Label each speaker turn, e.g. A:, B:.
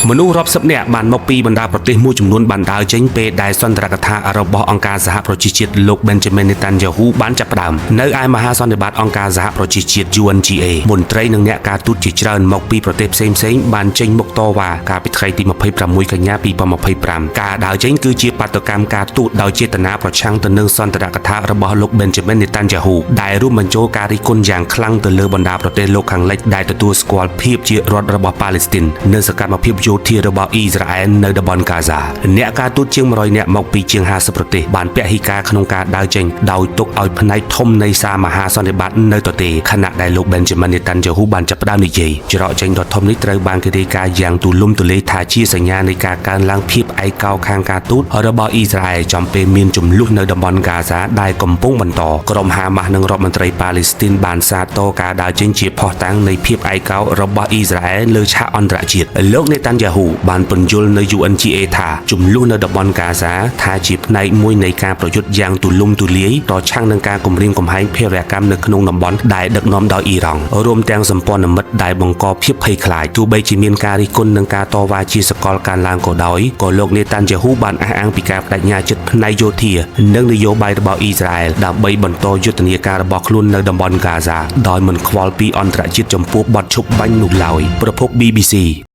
A: មនុស្សរាប់សិបនាក់បានមកពីបណ្ដាប្រទេសមួយចំនួនបានដើរចេញពេលដែលសន្ទរកថារបស់អង្គការសហប្រជាជាតិលោក Benjamin Netanyahu បានចាប់ផ្ដើមនៅឯមហាសន្និបាតអង្គការសហប្រជាជាតិ UNGA មន្ត្រីនិងអ្នកការទូតជាច្រើនមកពីប្រទេសផ្សេងៗបានចេញមុខតវ៉ាកាលពីថ្ងៃទី26 កញ្ញា 2025 ការដើរចេញគឺជាបាតុកម្មការទូតដោយចេតនាប្រឆាំងទៅនឹងសន្ទរកថារបស់លោក Benjamin Netanyahu ដែលរួមបញ្ចូលការរិះគន់យ៉ាងខ្លាំងទៅលើបណ្ដាប្រទេសលោកខាងលិចដែលទទួលស្គាល់ភាពជារដ្ឋរបស់ប៉ាឡេស្ទីននិងសកម្មភាពយោធារបស់អ៊ីស្រាអែលនៅតំបន់កាហ្សាអ្នកការទូតជាង100នាក់មកពីជាង50ប្រទេសបានពហិការក្នុងការដើរចេញដោយទុកឲ្យផ្នែកធំនៃសារមហាសន្និបាតនៅទទេខណៈដែលលោក Benjamin Netanyahu បានចាប់ផ្ដើមនិយាយច្រកចេញដ៏ធំនេះត្រូវបានគេរាយការណ៍យ៉ាងទូលំទូលាយថាជាសញ្ញានៃការកើនឡើងភាពឯកោខាងការទូតរបស់អ៊ីស្រាអែលចំពេលមានចំនួននៅតំបន់កាហ្សាដែលកំពុងបន្តក្រុមហាម៉ាស់និងរដ្ឋមន្ត្រីប៉ាឡេស្ទីនបានសាទរការដើរចេញជាភស្តុតាងនៃភាពឯកោរបស់អ៊ីស្រាអែលលើឆាកអន្តរជាតិលោក Netanyahu បានពន្យល់នៅ UNGA ថាចំនួននៅតំបន់កាហ្សាថាជាផ្នែកមួយនៃការប្រយុទ្ធយ៉ាងទូលំទូលាយប្រឆាំងនឹងការគំរាមកំហែងភេរវកម្មនៅក្នុងតំបន់ដែលដឹកនាំដោយអ៊ីរ៉ង់រួមទាំងសម្ព័ន្ធមិត្តដែលបង្កភាពភ័យខ្លាចទោះបីជាមានការរិះគន់និងការតវ៉ាជាសកលកើនឡើងក៏ដោយក៏លោក Netanyahu បានអះអាងពីការបដិញ្ញាចិត្តផ្នែកយោធានិងនយោបាយរបស់អ៊ីស្រាអែលដើម្បីបន្តយុទ្ធនាការរបស់ខ្លួននៅតំបន់កាហ្សាដោយមិនខ្វល់ពីអន្តរជាតិចំពោះបទឈប់បាញ់នោះឡើយប្រភព BBC